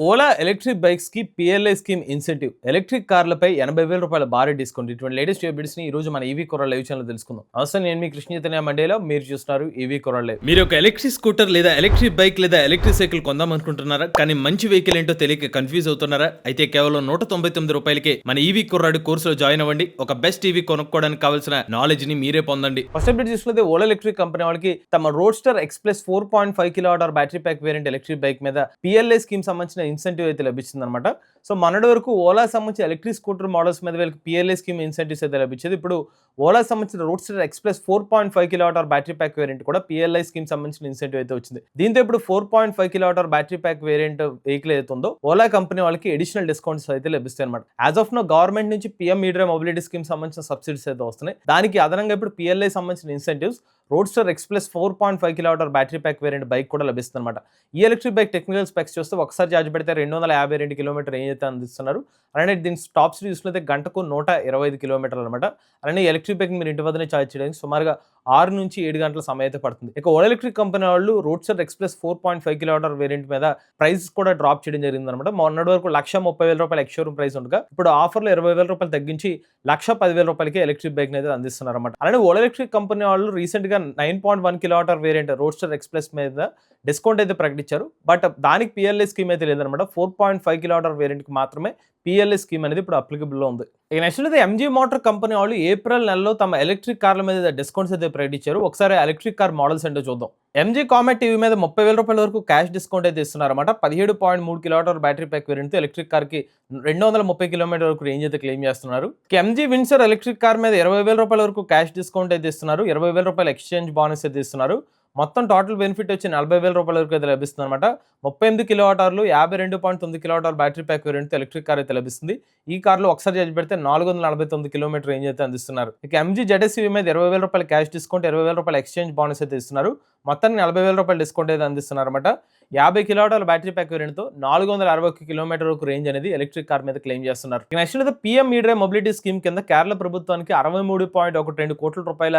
Ola electric bikes కి PLI scheme incentive electric కార్లపై 80,000 రూపాయల భారీ డిస్కౌంట్. ఇటువంటి లేటెస్ట్ అప్డేట్స్ ని ఈ రోజు మన ఈవీ కొరల్ లైవ్ ఛానల్ తెలుసుకుందాం. అవసరం నేను మీ కృష్ణ చైతన్య మండేలో మీరు చూస్తున్నారు ఈవీ కొరల్ లైవ్. మీరు ఒక ఎలక్ట్రిక్ స్కూటర్ లేదా ఎలక్ట్రిక్ బైక్ లేదా ఎలక్ట్రిక్ సైకిల్ కొందాం అనుకుంటున్నారా? కానీ మంచి వెహికల్ ఏంటో తెలియక కన్ఫ్యూజ్ అవుతున్నారా? అయితే కేవలం 199 రూపాయలకే మన ఈవీ కొర్రాడు కోర్సులో జాయిన్ అవ్వండి. ఒక బెస్ట్ ఈవీ కొనుక్కోవడానికి కావాల్సిన నాలెడ్జ్ ని మీరే పొందండి. ఫస్ట్ అప్డేట్ చూసుకుంటే ఓలా ఎలక్ట్రిక్ కంపెనీ వాళ్ళకి తమ roadster express 4.5 kilowatt battery pack variant electric bike మీద పిఎల్ఐ స్కీమ్ సంబంధించిన ఇన్సెంటివ్ అయితే లభిస్తుంది అనమాట. సో మొన్నటి వరకు ఓలా సంబంధించిన ఎలక్ట్రిక్ స్కూటర్ మోడల్స్ మీద వీళ్ళకి పిఎల్ఐ స్కీమ్ ఇన్సెంటివ్స్ అయితే లభించేది. ఇప్పుడు ఓలా సంబంధించిన roadster express 4.5 kilowatt battery pack variant కూడా పిఎల్ఐ స్కీమ్ సంబంధించిన ఇన్సెంటివ్ అయితే వచ్చింది. దీంతో ఇప్పుడు 4.5 kilowatt battery pack variant vehicle అయితే ఉందో ఓలా కంపెనీ వాళ్ళకి అడిషనల్ డిస్కౌంట్స్ అయితే లభిస్తాయి అనమాట. యాజ్ ఆఫ్ నో గవర్నమెంట్ నుంచి పిఎం మీడియా మొబిలిటీ స్కీమ్ సంబంధించిన సబ్సిడీస్ అయితే వస్తున్నాయి. దానికి అదనంగా ఇప్పుడు పిఎల్ఐ సంబంధించిన incentives roadster express 4.5 kilowatt battery pack variant bike కూడా లభిస్తుంది అనమాట. ఈ ఎలక్ట్రిక్ బైక్ టెక్నికల్ స్పెక్స్ చూస్తే ఒకసారి ఛార్జ్ పెడితే 252 కిలోమీటర్ రేంజ్ అయితే అందిస్తున్నారు. అలానే దీని టాప్ స్పీడ్ చూసుకుంటే గంటకు 125 కిలోమీటర్లు అనమాట. అలానే ఎలక్ట్రిక్ బైక్ మీరు ఇంటి వద్దనే ఛార్జ్ చేయడానికి సుమారుగా 6 నుంచి 7 గంటల సమయం అయితే పడుతుంది. ఇక ఓలా ఎలక్ట్రిక్ కంపెనీ వాళ్ళు రోడ్స్టర్ ఎక్స్ప్రెస్ 4.5 కిలోమీటర్ వేరియంట్ మీద ప్రైస్ కూడా డ్రాప్ చేయడం జరిగింది అనమాట. మొన్నటి వరకు 1,30,000 రూపాయలు ఎక్స్షోరూమ్ ప్రైస్ ఉండగా ఇప్పుడు ఆఫర్లో 20,000 రూపాయలు తగ్గించి 1,10,000 రూపాయలకి ఎలక్ట్రిక్ బైక్ అయితే అందిస్తున్నారు అనమాట. అలానే ఓలా ఎలక్ట్రిక్ కంపెనీ వాళ్ళు రీసెంట్ గా 9.1 కిలోమీటర్ వేరియంట్ రోడ్స్టర్ ఎక్స్ప్రెస్ మీద డిస్కౌంట్ అయితే ప్రకటించారు. బట్ దానికి పిఎల్ఐ స్కీమ్ అయితే లేదనమాట. 4.5 కిలోమీటర్ వేరియంట్ కి మాత్రమే పిఎల్ఐ స్కీమ్ అనేది ఇప్పుడు అప్లికబుల్ లో ఉంది. ఇక నెక్స్ట్ అయితే ఎంజీ మోటార్ కంపెనీ వాళ్ళు ఏప్రిల్ నెలలో తమ ఎలక్ట్రిక్ కార్ల మీద డిస్కౌంట్స్ అయితే ప్రకటించారు. ఒకసారి ఎలక్ట్రిక్ కార్ మోడల్స్ ఏంటో చూద్దాం. ఎంజీ కామెట్ టీవీ మీద 30,000 రూపాయల వరకు క్యాష్ డిస్కౌంట్ అయితే ఇస్తున్నారన్నమాట. 17.3 kilometre battery pack variant electric car కి 230 కిలోమీటర్ వరకు రేంజ్ అయితే క్లెయిమ్ చేస్తున్నారు. ఎంజీ విన్సర్ ఎలక్ట్రిక్ కార్ మీద 20,000 రూపాయల వరకు క్యాష్ డిస్కౌంట్ అయితే ఇస్తున్నారు. 20,000 రూపాయల ఎక్స్చేంజ్ బోనస్ అయితే ఇస్తున్నారు. మొత్తం టోటల్ బెనిఫిట్ వచ్చి 40,000 రూపాయల వరకు అయితే లభిస్తుంది అనమాట. 38 కిలోవాటార్లు 52.9 kilowatt hour battery pack variant electric car అయితే లభిస్తుంది. ఈ కార్లో ఒకసారి ఛార్జ్ పెడితే 449 కిలోమీటర్ రేంజ్ అయితే అందిస్తున్నారు. ఇక ఎంజీ జెడ్ఎస్యూవీ మీద 20,000 రూపాయల క్యాష్ డిస్కౌంట్, 20,000 రూపాయల ఎక్స్చేంజ్ బోనస్ అయితే ఇస్తున్నారు. మొత్తానికి 40,000 రూపాయల డిస్కౌంట్ అయితే అందిస్తున్నారు అనమాట. 50 కిలోవాటార్ల బ్యాటరీ ప్యాక్ వేరియంట్తో 461 కిలోమీటర్ వరకు రేంజ్ అనేది ఎలక్ట్రిక్ కార్ మీద క్లెయిమ్ చేస్తున్నారు. నెక్స్ట్ అయితే పిఎం మీడియా మొబిలిటీ స్కీమ్ కింద కేరళ ప్రభుత్వానికి 63.12 కోట్ల రూపాయల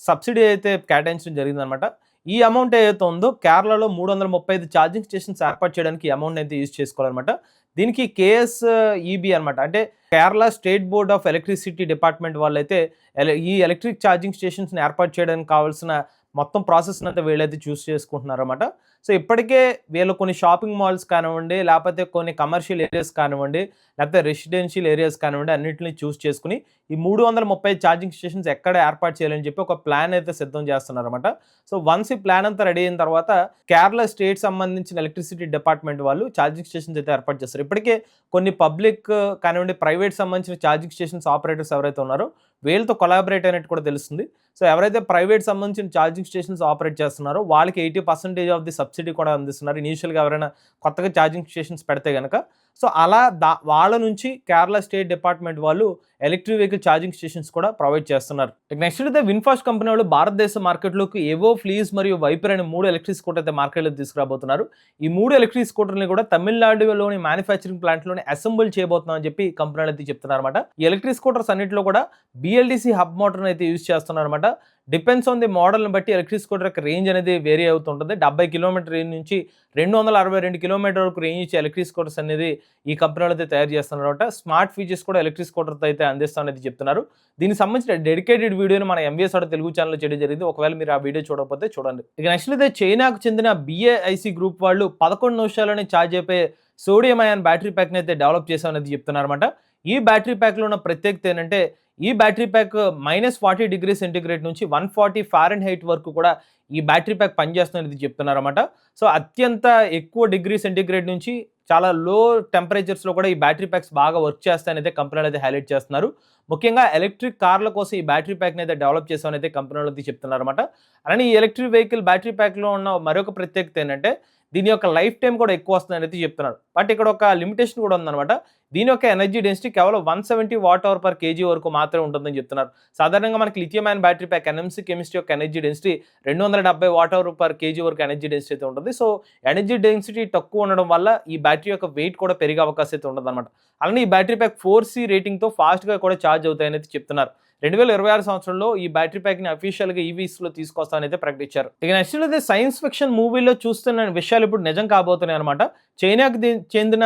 సబ్సిడీ అయితే కేటాయించడం జరిగిందనమాట. ఈ అమౌంట్ ఏదైతే ఉందో కేరళలో 335 ఛార్జింగ్ స్టేషన్స్ ఏర్పాటు చేయడానికి ఈ అమౌంట్ అయితే యూజ్ చేసుకోవాలన్నమాట. దీనికి కేఎస్ఈబి అనమాట, అంటే Kerala state board of electricity department వాళ్ళైతే ఈ ఎలక్ట్రిక్ ఛార్జింగ్ స్టేషన్స్ని ఏర్పాటు చేయడానికి కావాల్సిన మొత్తం ప్రాసెస్ అంతా వీళ్ళైతే చూస్ చేసుకుంటున్నారు అనమాట. సో ఇప్పటికే వీళ్ళు కొన్ని షాపింగ్ మాల్స్ కానివ్వండి, లేకపోతే కొన్ని కమర్షియల్ ఏరియాస్ కానివ్వండి, లేకపోతే రెసిడెన్షియల్ ఏరియాస్ కానివ్వండి, అన్నింటినీ చూస్ చేసుకుని ఈ 330 ఛార్జింగ్ స్టేషన్స్ ఎక్కడ ఏర్పాటు చేయాలని చెప్పి ఒక ప్లాన్ అయితే సిద్ధం చేస్తున్నారు అనమాట. సో వన్స్ ఈ ప్లాన్ అంతా రెడీ అయిన తర్వాత కేరళ స్టేట్ సంబంధించిన ఎలక్ట్రిసిటీ డిపార్ట్మెంట్ వాళ్ళు ఛార్జింగ్ స్టేషన్స్ అయితే ఏర్పాటు చేస్తారు. ఇప్పటికే కొన్ని పబ్లిక్ కానివ్వండి, ప్రైవేట్ సంబంధించిన ఛార్జింగ్ స్టేషన్స్ ఆపరేటర్స్ ఎవరైతే ఉన్నారో వీళ్ళతో కొలాబరేట్ అయినట్టు కూడా తెలుస్తుంది. సో ఎవరైతే ప్రైవేట్ సంబంధించిన ఛార్జింగ్ స్టేషన్స్ ఆపరేట్ చేస్తున్నారో వాళ్ళకి 80% ఆఫ్ ది సబ్సిడీ కూడా అందిస్తున్నారు. ఇనీషియల్గా ఎవరైనా కొత్తగా ఛార్జింగ్ స్టేషన్స్ పెడితే కనుక. సో అలా వాళ్ళ నుంచి కేరళ స్టేట్ డిపార్ట్మెంట్ వాళ్ళు ఎలక్ట్రిక్ వెహికల్ ఛార్జింగ్ స్టేషన్స్ కూడా ప్రొవైడ్ చేస్తున్నారు. నెక్స్ట్ అయితే విన్ఫాస్ట్ కంపెనీ వాళ్ళు భారతదేశ మార్కెట్లోకి ఏవో, ఫ్లీజ్ మరియు వైపర్ అనే 3 ఎలక్ట్రిక్ స్కూటర్ అయితే మార్కెట్లో తీసుకురాబోతున్నారు. ఈ 3 ఎలక్ట్రిక్ స్కూటర్ని కూడా తమిళనాడులోని మ్యానుఫ్యాక్చరింగ్ ప్లాంట్లోని అసెంబుల్ చేయబోతున్నామని చెప్పి కంపెనీలు అయితే చెప్తున్నారు అనమాట. ఈ ఎలక్ట్రిక్ స్కూటర్స్ అన్నింటిలో కూడా బిఎల్డిసి హబ్ మోటార్ని అయితే యూజ్ చేస్తున్నారు అనమాట. డిపెండ్స్ ఆన్ ది మోడల్ని బట్టి ఎలక్ట్రిక్ స్కూటర్ యొక్క రేంజ్ అనేది వేరీ అవుతుంటుంది. 70 కిలోమీటర్ రేంజ్ నుంచి 262 కిలోమీటర్ వరకు రేంజ్ ఇచ్చే ఎలక్ట్రిక్ స్కూటర్స్ అనేది ఈ కంపెనీలు అయితే తయారు చేస్తున్నారు అనమాట. స్మార్ట్ ఫీచర్స్ కూడా ఎలక్ట్రిక్ స్కూటర్తో అయితే అందిస్తామని చెప్తున్నారు. దీనికి సంబంధించిన డెడికేటెడ్ వీడియోని మన ఎంవీఎస్ తెలుగు ఛానల్లో చేయడం జరిగింది. ఒకవేళ మీరు ఆ వీడియో చూడకపోతే చూడండి. ఇక నెక్స్ట్ అయితే చైనాకు చెందిన బిఏఐసి గ్రూప్ వాళ్ళు 11 నిమిషాల్లోనే ఛార్జ్ అయిపోయే సోడియం అయాన్ బ్యాటరీ ప్యాక్ని అయితే డెవలప్ చేసామనేది చెప్తున్నారు అనమాట. ఈ బ్యాటరీ ప్యాక్లో ఉన్న ప్రత్యేకత ఏంటంటే ఈ బ్యాటరీ ప్యాక్ -40 డిగ్రీ సెంటిగ్రేడ్ నుంచి 140 ఫారెన్హీట్ వరకు కూడా ఈ బ్యాటరీ ప్యాక్ పనిచేస్తుందని చెప్తున్నారు అనమాట. సో అత్యంత ఎక్కువ డిగ్రీ సెంటిగ్రేడ్ నుంచి చాలా లో టెంపరేచర్స్లో కూడా ఈ బ్యాటరీ ప్యాక్స్ బాగా వర్క్ చేస్తాయని అయితే కంపెనీలు అయితే హైలైట్ చేస్తున్నారు. ముఖ్యంగా ఎలక్ట్రిక్ కార్ల కోసం ఈ బ్యాటరీ ప్యాక్ని అయితే డెవలప్ చేసామని అయితే కంపెనీలు అయితే చెప్తున్నారు అనమాట. అలానే ఈ ఎలక్ట్రిక్ వెహికల్ బ్యాటరీ ప్యాక్లో ఉన్న మరొక ప్రత్యేకత ఏంటంటే దీని యొక్క లైఫ్ టైం కూడా ఎక్కువ వస్తుందని అయితే చెప్తున్నారు. బట్ ఇక్కడ ఒక లిమిటేషన్ కూడా ఉందన్నమాట. దీని యొక్క ఎనర్జీ డెన్సిటీ కేవలం 170 Wh/kg వరకు మాత్రమే ఉంటుందని చెప్తున్నారు. సాధారణంగా మనకి lithium ion battery pack NMC chemistry యొక్క ఎనర్జీ డెన్సిటీ 270 Wh/kg వరకు ఎనర్జీ డెన్సిటీ అయితే ఉంటుంది. సో ఎనర్జీ డెన్సిటీ తక్కువ ఉండడం వల్ల ఈ బ్యాటరీ యొక్క వెయిట్ కూడా పెరిగే అవకాశం అయితే ఉంటుంది అనమాట. అలానే ఈ బ్యాటరీ ప్యాక్ 4C రేటింగ్తో ఫాస్ట్గా కూడా ఛార్జ్ అవుతాయని అయితే చెప్తున్నారు. 2026 సంవత్సరంలో ఈ బ్యాటరీ ప్యాక్ ని అఫీషియల్ గా ఈవీస్ లో తీసుకొస్తానని అయితే ప్రకటించారు. ఇక నెక్స్ట్ అయితే సైన్స్ ఫిక్షన్ మూవీలో చూస్తున్న విషయాలు ఇప్పుడు నిజం కాబోతున్నాయి అనమాట. చైనాకి చెందిన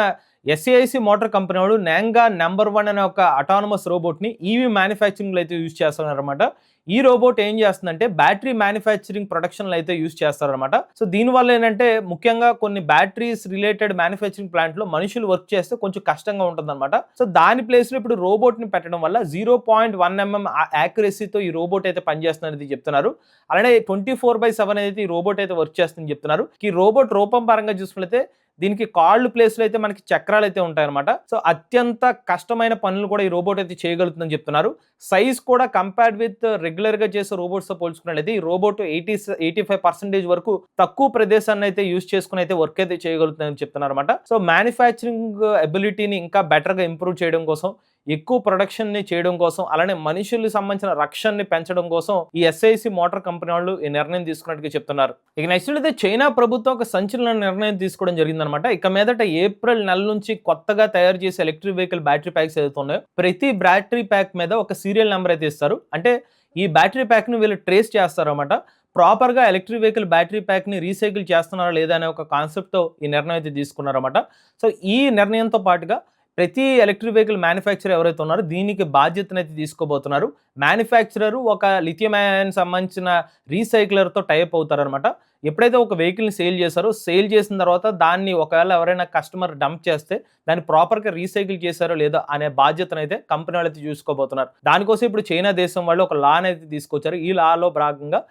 ఎస్ఏఐసి మోటార్ కంపెనీ వాడు నాంగా #1 అనే ఒక అటానమస్ రోబోట్ ని ఈవీ మ్యానుఫ్యాక్చరింగ్ లో అయితే యూజ్ చేస్తున్నారన్నమాట. ఈ రోబోట్ ఏం చేస్తుందంటే బ్యాటరీ మ్యానుఫ్యాక్చరింగ్ ప్రొడక్షన్ లో అయితే యూజ్ చేస్తారనమాట. సో దీనివల్ల ఏంటంటే ముఖ్యంగా కొన్ని బ్యాటరీస్ రిలేటెడ్ మ్యానుఫ్యాక్చరింగ్ ప్లాంట్ లో మనుషులు వర్క్ చేస్తే కొంచెం కష్టంగా ఉంటుందన్నమాట. సో దాని ప్లేస్ లో ఇప్పుడు రోబోట్ ని పెట్టడం వల్ల 0.1 mm యాక్యురసీతో ఈ రోబోట్ అయితే పనిచేస్తుందని చెప్తున్నారు. అలానే 24/7 అయితే ఈ రోబోట్ అయితే వర్క్ చేస్తుందని చెప్తున్నారు. ఈ రోబోట్ రూపం పరంగా చూసుకున్నట్లయితే దీనికి కాళ్ళు ప్లేస్ లో అయితే మనకి చక్రాలు అయితే ఉంటాయన్నమాట. సో అత్యంత కష్టమైన పనులు కూడా ఈ రోబోట్ అయితే చేయగలుగుతుందని చెప్తున్నారు. సైజ్ కూడా కంపేర్డ్ విత్ రెగ్యులర్ గా చేసే రోబోట్స్ తో పోల్చుకున్నట్లయితే ఈ రోబోట్ 85% వరకు తక్కువ ప్రదేశాన్ని అయితే యూజ్ చేసుకుని అయితే వర్క్ అయితే చేయగలుగుతుందని చెప్తున్నారు అనమాట. సో మ్యానుఫ్యాక్చరింగ్ అబిలిటీని ఇంకా బెటర్ గా ఇంప్రూవ్ చేయడం కోసం, ఎక్కువ ప్రొడక్షన్ ని చేయడం కోసం, అలానే మనుషులకు సంబంధించిన రక్షణని పెంచడం కోసం ఈ ఎస్ఐసి మోటార్ కంపెనీ వాళ్ళు ఈ నిర్ణయం తీసుకున్నట్టుగా చెప్తున్నారు. ఇక నెక్స్ట్ అయితే చైనా ప్రభుత్వం ఒక సంచలన నిర్ణయం తీసుకోవడం జరిగిందనమాట. ఇక మీదట ఏప్రిల్ నెల నుంచి కొత్తగా తయారు చేసే ఎలక్ట్రిక్ వెహికల్ బ్యాటరీ ప్యాక్స్ ఏదైతే ఉన్నాయో ప్రతి బ్యాటరీ ప్యాక్ మీద ఒక సీరియల్ నెంబర్ అయితే ఇస్తారు. అంటే ఈ బ్యాటరీ ప్యాక్ ని వీళ్ళు ట్రేస్ చేస్తారు అనమాట. ప్రాపర్ గా ఎలక్ట్రిక్ వెహికల్ బ్యాటరీ ప్యాక్ ని రీసైకిల్ చేస్తున్నారా లేదా అనే ఒక కాన్సెప్ట్ తో ఈ నిర్ణయం అయితే తీసుకున్నారన్నమాట. సో ఈ నిర్ణయంతో పాటుగా ప్రతి ఎలక్ట్రిక్ వెహికల్ మ్యానుఫ్యాక్చరర్ ఎవరైతే ఉన్నారో దీనికి బాధ్యతనైతే తీసుకోబోతున్నారు. మ్యానుఫ్యాక్చరర్ ఒక లిథియం అయాన్ సంబంధించిన రీసైక్లర్తో టైప్ అవుతారనమాట. ఎప్పుడైతే ఒక వెహికల్ని సేల్ చేశారో సేల్ చేసిన తర్వాత దాన్ని ఒకవేళ ఎవరైనా కస్టమర్ డంప్ చేస్తే దాన్ని ప్రాపర్గా రీసైకిల్ చేశారో లేదో అనే బాధ్యతనైతే కంపెనీ వాళ్ళు అయితే చూసుకోబోతున్నారు. దానికోసం ఇప్పుడు చైనా దేశం వాళ్ళు ఒక లాని అయితే తీసుకొచ్చారు. ఈ లాలో భాగంగా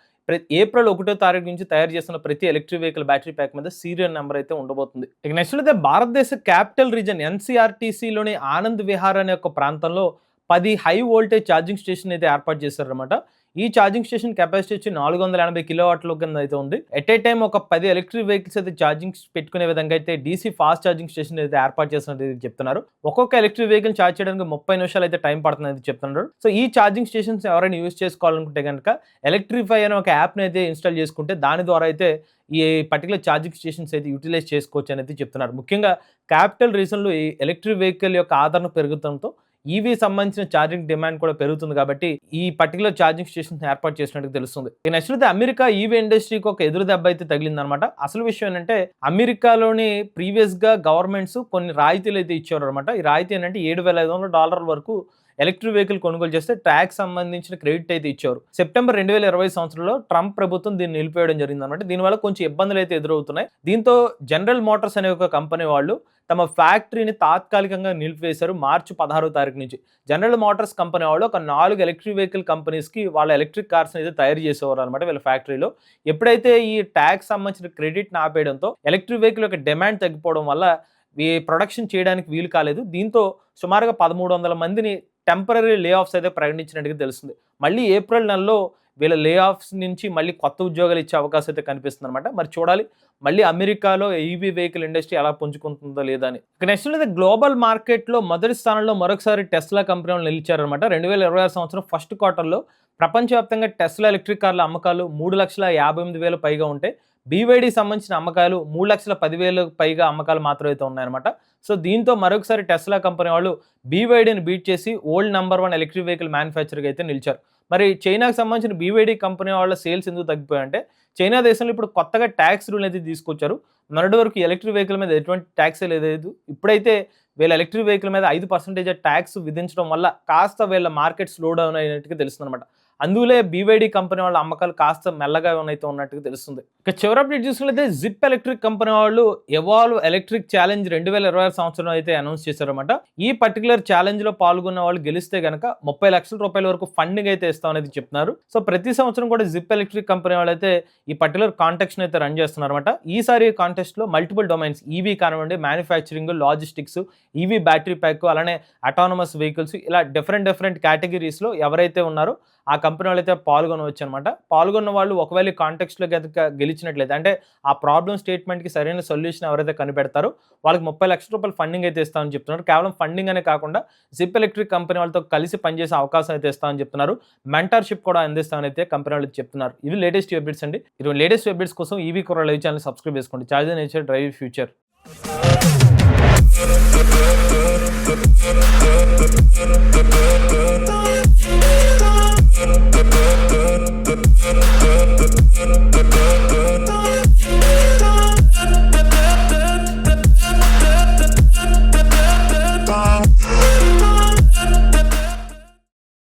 ఏప్రిల్ 1వ తారీఖు నుంచి తయారు చేస్తున్న ప్రతి ఎలక్ట్రిక్ వెహికల్ బ్యాటరీ ప్యాక్ మీద సీరియల్ నెంబర్ అయితే ఉండబోతుంది. ఇక నెక్స్ట్ అయితే భారతదేశ క్యాపిటల్ రీజన్ ఎన్సీఆర్టీసీలోని ఆనంద్ విహార్ అనే ఒక ప్రాంతంలో 10 హై వోల్టేజ్ ఛార్జింగ్ స్టేషన్ అయితే ఏర్పాటు చేశారనమాట. ఈ ఛార్జింగ్ స్టేషన్ కెపాసిటీ వచ్చి 480 కిలోవాట్ల కింద అయితే ఉంది. ఎట్ ఏ టైం ఒక 10 ఎలక్ట్రిక్ వెహికల్స్ అయితే ఛార్జింగ్ పెట్టుకునే విధంగా అయితే డీసీ ఫాస్ట్ ఛార్జింగ్ స్టేషన్ అయితే ఏర్పాటు చేస్తున్నట్టు చెప్తున్నారు. ఒక్కొక్క ఎలక్ట్రిక్ వెహికల్ ఛార్జ్ చేయడానికి 30 నిమిషాలు అయితే టైం పడుతుందని చెప్తున్నారు. సో ఈ ఛార్జింగ్ స్టేషన్స్ ఎవరైనా యూజ్ చేసుకోవాలనుకుంటే కనుక ఎలక్ట్రిఫై అనే ఒక యాప్ని అయితే ఇన్స్టాల్ చేసుకుంటే దాని ద్వారా అయితే ఈ పర్టికులర్ ఛార్జింగ్ స్టేషన్స్ అయితే యూటిలైజ్ చేసుకోవచ్చు అనేది చెప్తున్నారు. ముఖ్యంగా క్యాపిటల్ రీజన్లో ఈ ఎలక్ట్రిక్ వెహికల్ యొక్క ఆదరణ పెరుగుతుండటంతో ఈవీ సంబంధించిన ఛార్జింగ్ డిమాండ్ కూడా పెరుగుతుంది కాబట్టి ఈ పర్టికులర్ ఛార్జింగ్ స్టేషన్ ఏర్పాటు చేసినట్టు తెలుస్తుంది. నెక్స్ట్ అయితే అమెరికా ఈవీ ఇండస్ట్రీకి ఒక ఎదురు దెబ్బ అయితే తగిలిందనమాట. అసలు విషయం ఏంటంటే అమెరికాలోని ప్రీవియస్ గా గవర్నమెంట్స్ కొన్ని రాయితీలు అయితే ఇచ్చారు అనమాట. ఈ రాయితీ ఏంటంటే $7,500 వరకు ఎలక్ట్రిక్ వెహికల్ కొనుగోలు చేస్తే ట్యాక్స్ సంబంధించిన క్రెడిట్ అయితే ఇచ్చారు. సెప్టెంబర్ 2020 సంవత్సరంలో ట్రంప్ ప్రభుత్వం దీన్ని నిలిపేయడం జరిగింది అనమాట. దీనివల్ల కొంచెం ఇబ్బందులు అయితే ఎదురవుతున్నాయి. దీంతో జనరల్ మోటార్స్ అనే ఒక కంపెనీ వాళ్ళు తమ ఫ్యాక్టరీని తాత్కాలికంగా నిలిపివేశారు మార్చి 16వ తారీఖు నుంచి. జనరల్ మోటార్స్ కంపెనీ వాళ్ళు ఒక 4 ఎలక్ట్రిక్ వెహికల్ కంపెనీస్కి వాళ్ళ ఎలక్ట్రిక్ కార్స్ అయితే తయారు చేసేవారు అనమాట వీళ్ళ ఫ్యాక్టరీలో. ఎప్పుడైతే ఈ ట్యాక్స్ సంబంధించిన క్రెడిట్ని ఆపేయడంతో ఎలక్ట్రిక్ వెహికల్ యొక్క డిమాండ్ తగ్గిపోవడం వల్ల ఈ ప్రొడక్షన్ చేయడానికి వీలు కాలేదు. దీంతో సుమారుగా 1300 మందిని టెంపరరీ లే ఆఫ్స్ అయితే ప్రకటించినట్టుగా తెలుస్తుంది. మళ్ళీ ఏప్రిల్ నెలలో వీళ్ళ లే ఆఫ్స్ నుంచి మళ్ళీ కొత్త ఉద్యోగాలు ఇచ్చే అవకాశం అయితే కనిపిస్తుంది అనమాట. మరి చూడాలి మళ్ళీ అమెరికాలో ఈవీ వెహికల్ ఇండస్ట్రీ ఎలా పుంజుకుంటుందో లేదా అని. ఇక నెక్స్ట్ అయితే గ్లోబల్ మార్కెట్లో మొదటి స్థానంలో మరొకసారి టెస్లా కంపెనీ వాళ్ళు నిలిచారనమాట. 2026 సంవత్సరం ఫస్ట్ క్వార్టర్లో ప్రపంచవ్యాప్తంగా టెస్లా ఎలక్ట్రిక్ కార్ల అమ్మకాలు 3,58,000 పైగా ఉంటే BYD సంబంధించిన అమ్మకాలు 3,10,000 పైగా అమ్మకాలు మాత్రం అయితే ఉన్నాయన్నమాట. సో దీంతో మరొకసారి టెస్లా కంపెనీ వాళ్ళు BYDని బీట్ చేసి ఓల్డ్ #1 ఎలక్ట్రిక్ వెహికల్ మ్యానుఫ్యాక్చర్గా అయితే నిలిచారు. మరి చైనాకు సంబంధించిన BYD కంపెనీ వాళ్ళ సేల్స్ ఎందుకు తగ్గిపోయాయంటే చైనా దేశంలో ఇప్పుడు కొత్తగా ట్యాక్స్ రూల్ అయితే తీసుకొచ్చారు. మొన్నటి వరకు ఎలక్ట్రిక్ వెహికల్ మీద ఎటువంటి ట్యాక్స్ లేదు. ఇప్పుడైతే వీళ్ళ ఎలక్ట్రిక్ వెహికల్ మీద 5% ట్యాక్స్ విధించడం వల్ల కాస్త వీళ్ళ మార్కెట్ స్లో డౌన్ అయినట్టుగా తెలుస్తుంది అనమాట. అందువల్లే BYD కంపెనీ వాళ్ళ అమ్మకాలు కాస్త మెల్లగా అయితే ఉన్నట్టుగా తెలుస్తుంది. ఇక చివరి అప్డేట్ చూసుకున్నట్లయితే జిప్ ఎలక్ట్రిక్ కంపెనీ వాళ్ళు ఎవాల్వ్ ఎలక్ట్రిక్ ఛాలెంజ్ 2026 సంవత్సరం అయితే అనౌన్స్ చేశారన్నమాట. ఈ పర్టికులర్ ఛాలెంజ్ లో పాల్గొన్న వాళ్ళు గెలిస్తే గనక 30 లక్షల రూపాయల వరకు ఫండింగ్ అయితే ఇస్తామనేది చెప్తున్నారు. సో ప్రతి సంవత్సరం కూడా జిప్ ఎలక్ట్రిక్ కంపెనీ వాళ్ళు అయితే ఈ పర్టికులర్ కాంటెస్ట్ అయితే రన్ చేస్తున్నారు అనమాట. ఈసారి కాంటెస్ట్ లో మల్టిపుల్ డొమైన్స్ ఈవీ కానివ్వండి, manufacturing, logistics, EV battery pack, అలానే అటానమస్ వెహికల్స్, ఇలా డిఫరెంట్ కేటగిరీస్ లో ఎవరైతే ఉన్నారో ఆ కంపెనీ వాళ్ళు అయితే పాల్గొనవచ్చు అనమాట. పాల్గొన్న వాళ్ళు ఒకవేళ కాంటెక్స్ట్లో కనుక గెలిచినట్లయితే అంటే ఆ ప్రాబ్లమ్ స్టేట్మెంట్కి సరైన సొల్యూషన్ ఎవరైతే కనిపెడతారో వాళ్ళకి 30 లక్షల రూపాయలు ఫండింగ్ అయితే ఇస్తామని చెప్తున్నారు. కేవలం ఫండింగ్ అనే కాకుండా జిప్ ఎలక్ట్రిక్ కంపెనీ వాళ్ళతో కలిసి పనిచేసే అవకాశం అయితే ఇస్తామని చెప్తున్నారు. మెంటర్షిప్ కూడా అందిస్తామని అయితే కంపెనీ వాళ్ళు చెప్తున్నారు. ఇవి లేటెస్ట్ అప్డేట్స్ అండి. ఇవి లేటెస్ట్ అప్డేట్స్ కోసం ఈవీ కొర లైవ్ ఛానల్ సబ్స్క్రైబ్ చేసుకోండి. Charge nature drive future.